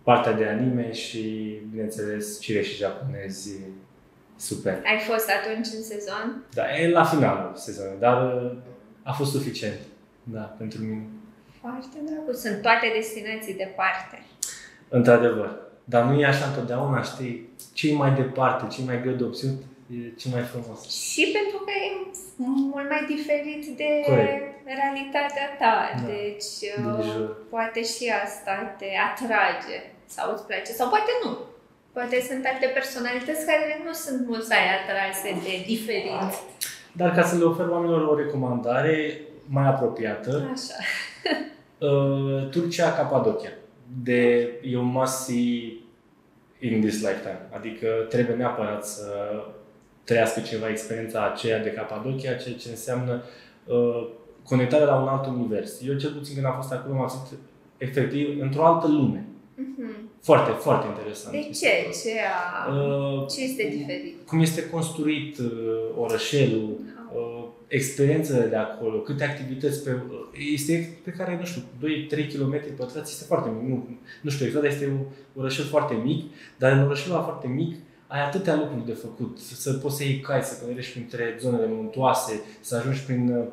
partea de anime și, bineînțeles, cireșii japonezi super. Ai fost atunci în sezon? Da, e la finalul sezonului, dar a fost suficient, da, pentru mine. Foarte drăguț. Sunt toate destinații departe. Într-adevăr. Dar nu e așa întotdeauna, știi? Ce mai departe, ce mai greu de obținut, e ce mai frumos. Și pentru că e mult mai diferit de realitatea ta. Da. Deci, poate și asta te atrage sau îți place. Sau poate nu. Poate sunt alte personalități care nu sunt mult mai atrase de diferit. Dar ca să le ofer oamenilor o recomandare mai apropiată, așa. Turcia, Capadocia. E un must see in this lifetime. Adică trebuie neapărat să trăiască cineva experiența aceea de Capadocia, ceea ce înseamnă conectarea la un alt univers. Eu, cel puțin când am fost acolo, m-am simțit efectiv într-o altă lume. Foarte, foarte interesant. De ce? Ce este diferit? Cum este construit orășelul, experiențele de acolo, câte activități este pe care, nu știu, 2-3 km pătrați, este foarte mic. Nu știu exact, dar este un orășel foarte mic, dar în orășelul ăla foarte mic ai atâtea lucruri de făcut. Să poți să iei cai, să călărești printre zonele muntoase, să ajungi prin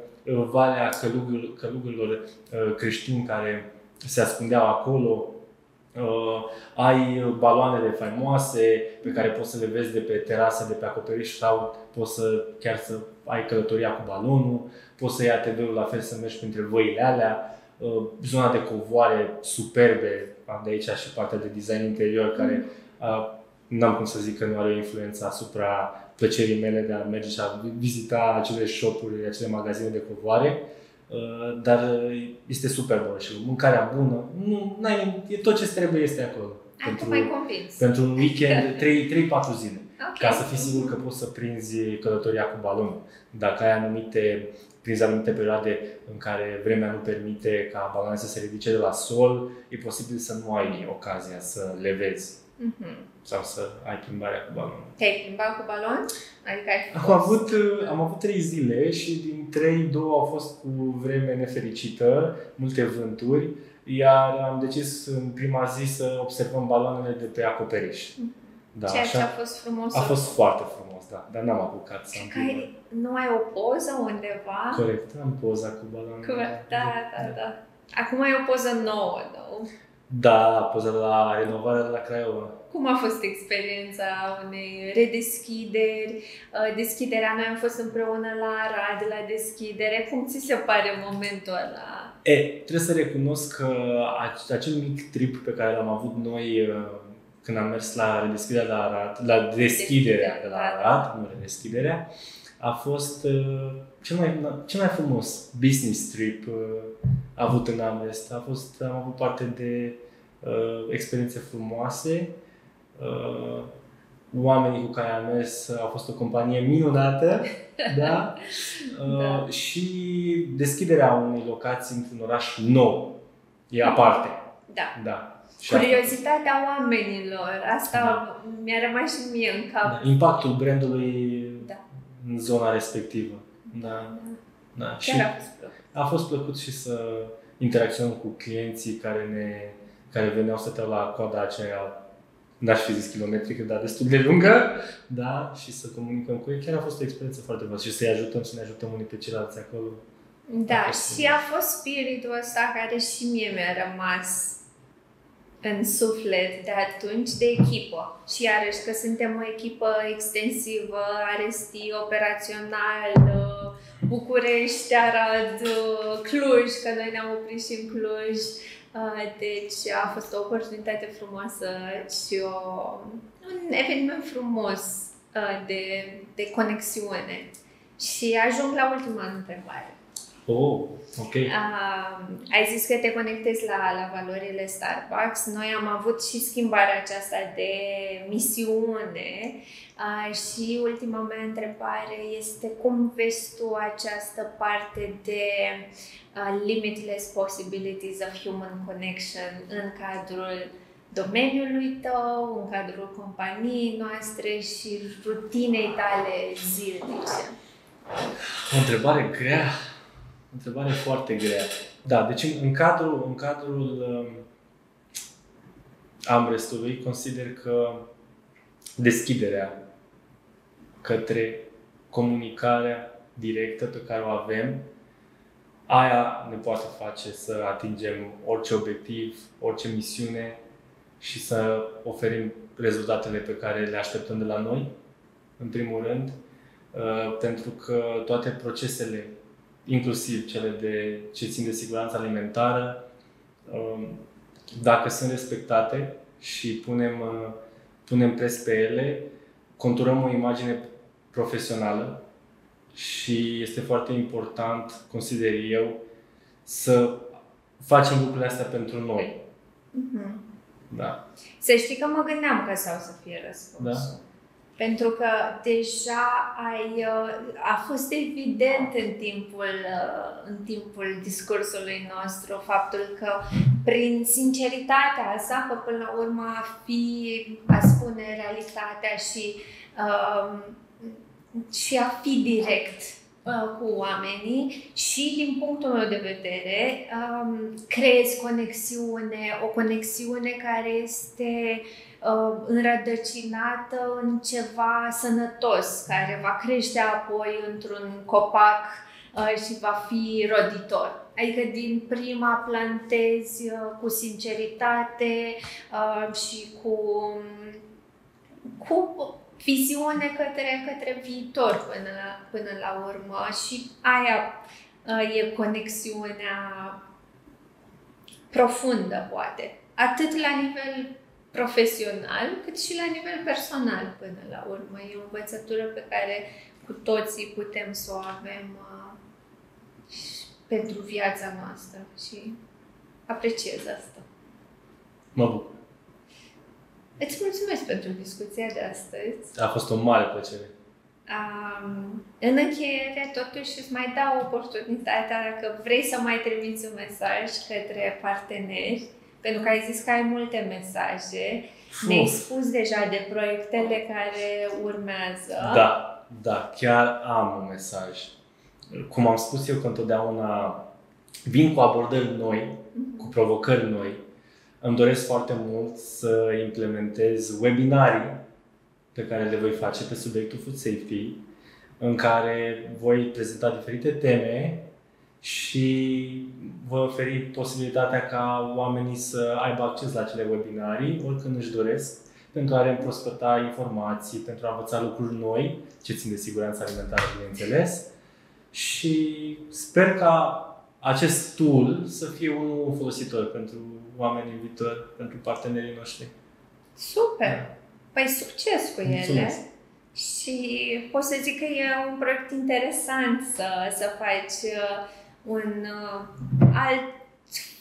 valea călugărilor creștini care se ascundeau acolo. Ai baloanele faimoase pe care poți să le vezi de pe terasă, de pe acoperiș, sau poți să ai călătoria cu balonul, poți să iei ATV-ul la fel, să mergi printre văile alea, zona de covoare superbe, am de aici și partea de design interior care n-am cum să zic că nu are o influență asupra plăcerii mele de a merge și a vizita acele shop-uri, acele magazine de covoare. Dar este super bun și mâncarea bună. E tot ce trebuie este acolo. Pentru un weekend, 3-4 zile. Okay. Ca să fii sigur că poți să prinzi călătoria cu balonul. Dacă ai prinzi anumite perioade în care vremea nu permite ca balonul să se ridice de la sol, e posibil să nu ai ocazia să le vezi. Sau să ai plimbarea cu balon. Te-ai plimbat cu balon? Adică am avut 3 zile și din 3, 2 au fost cu vreme nefericită, multe vânturi, iar am decis în prima zi să observăm baloanele de pe acoperiș. Da, ceea ce a fost frumos. A fost foarte frumos, da, dar n-am apucat să am Nu ai o poză undeva? Corect, am poza cu baloanele. Da. Acum ai o poză nouă, nu? Da, poza la renovarea de la Craiova. Cum a fost experiența unei redeschideri? Deschiderea, noi am fost împreună la Arad, la deschidere. Cum ți se pare momentul ăla? Trebuie să recunosc că acel mic trip pe care l-am avut noi când am mers la redeschiderea de la Arad, la deschiderea de la Arad, nu redeschiderea, a fost cel mai frumos business trip avut în Amrest. Am avut parte de experiențe frumoase. Oamenii cu care am mers au fost o companie minunată, da? Și deschiderea unei locații într-un oraș nou e aparte. Da. Curiozitatea oamenilor, asta mi-a rămas și mie în cap. Da. Impactul brandului în zona respectivă. Da. Chiar a fost plăcut. A fost plăcut și să interacționăm cu clienții care veneau, stăteau la coada aceea, n-aș fi zis kilometrică, dar destul de lungă, da, și să comunicăm cu ei. Chiar a fost o experiență foarte bună și să-i ajutăm, să ne ajutăm unii pe ceilalți acolo. Da, și a fost spiritul ăsta care și mie mi-a rămas în suflet de atunci, de echipă. Și iarăși că suntem o echipă extensivă, Arestii, operațional, București, Arad, Cluj, că noi ne-am oprit și în Cluj. Deci a fost o oportunitate frumoasă și un eveniment frumos de conexiune. Și ajung la ultima întrebare. Ok. Ai zis că te conectezi la valorile Starbucks. Noi am avut și schimbarea aceasta de misiune și ultima mea întrebare este cum vezi tu această parte de limitless possibilities of human connection în cadrul domeniului tău, în cadrul companiei noastre și rutinei tale zilnice? O întrebare grea. Întrebare foarte grea. Da, deci în cadrul Amrestului consider că deschiderea către comunicarea directă pe care o avem, aia ne poate face să atingem orice obiectiv, orice misiune și să oferim rezultatele pe care le așteptăm de la noi, în primul rând, pentru că toate procesele, inclusiv cele ce țin de siguranță alimentară, dacă sunt respectate și punem preț pe ele, conturăm o imagine profesională și este foarte important, consider eu, să facem lucrurile astea pentru noi. Mm-hmm. Da. Să știi că mă gândeam că sau să fie răspunsul. Da? Pentru că deja a fost evident în timpul discursului nostru faptul că prin sinceritatea asta, că până la urmă a spune realitatea și a fi direct cu oamenii și din punctul meu de vedere creezi o conexiune care este înrădăcinată în ceva sănătos, care va crește apoi într-un copac și va fi roditor. Adică din prima plantezi cu sinceritate și cu viziune către viitor până la urmă și aia e conexiunea profundă, poate. Atât la nivel profesional, cât și la nivel personal până la urmă. E o învățătură pe care cu toții putem să o avem pentru viața noastră și apreciez asta. Mă bucur. Îți mulțumesc pentru discuția de astăzi. A fost o mare plăcere. În încheiere, totuși, îți mai dau oportunitatea, dacă vrei să mai trimiți un mesaj către parteneri, pentru că ai zis că ai multe mesaje. Ne-ai spus deja de proiectele care urmează. Da, chiar am un mesaj. Cum am spus eu, că întotdeauna vin cu abordări noi, cu provocări noi. Îmi doresc foarte mult să implementez webinarii pe care le voi face pe subiectul food safety, în care voi prezenta diferite teme și voi oferi posibilitatea ca oamenii să aibă acces la acele webinarii oricând își doresc, pentru a reîmprospăta informații, pentru a învăța lucruri noi, ce țin de siguranța alimentară, bineînțeles. Și sper ca acest tool să fie unul folositor pentru oamenii în viitor, pentru partenerii noștri. Super! Păi succes cu ele! Mulțumesc. Și pot să zic că e un proiect interesant să faci un alt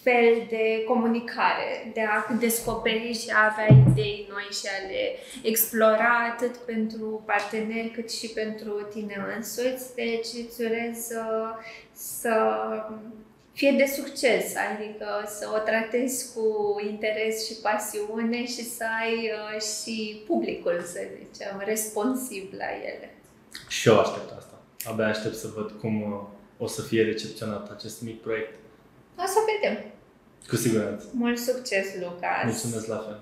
fel de comunicare, de a descoperi și a avea idei noi și a le explora atât pentru parteneri cât și pentru tine însuți. Deci îți urez să fie de succes, adică să o tratezi cu interes și pasiune și să ai și publicul, să zicem, responsiv la ele. Și eu aștept asta. Abia aștept să văd cum o să fie recepționat acest mic proiect. O să vedem. Cu siguranță. Mult succes, Lucas! Mulțumesc la fel!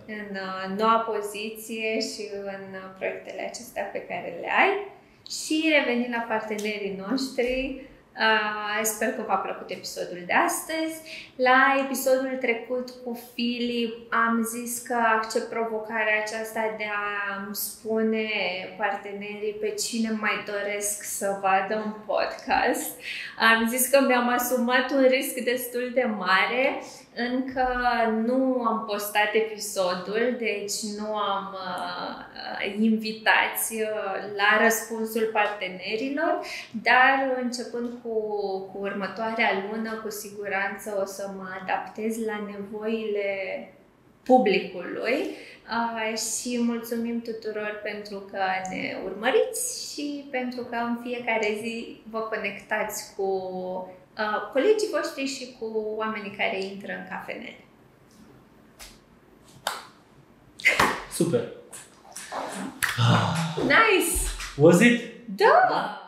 În noua poziție și în proiectele acestea pe care le ai. Și revenind la partenerii noștri, sper că v-a plăcut episodul de astăzi. La episodul trecut cu Filip am zis că accept provocarea aceasta de a-mi spune partenerii pe cine mai doresc să vadă un podcast. Am zis că mi-am asumat un risc destul de mare. Încă nu am postat episodul, deci nu am invitați la răspunsul partenerilor, dar începând cu următoarea lună, cu siguranță o să mă adaptez la nevoile publicului și mulțumim tuturor pentru că ne urmăriți și pentru că în fiecare zi vă conectați cu colegii voștri și cu oamenii care intră în cafenele. Super! Nice! Was it? Da!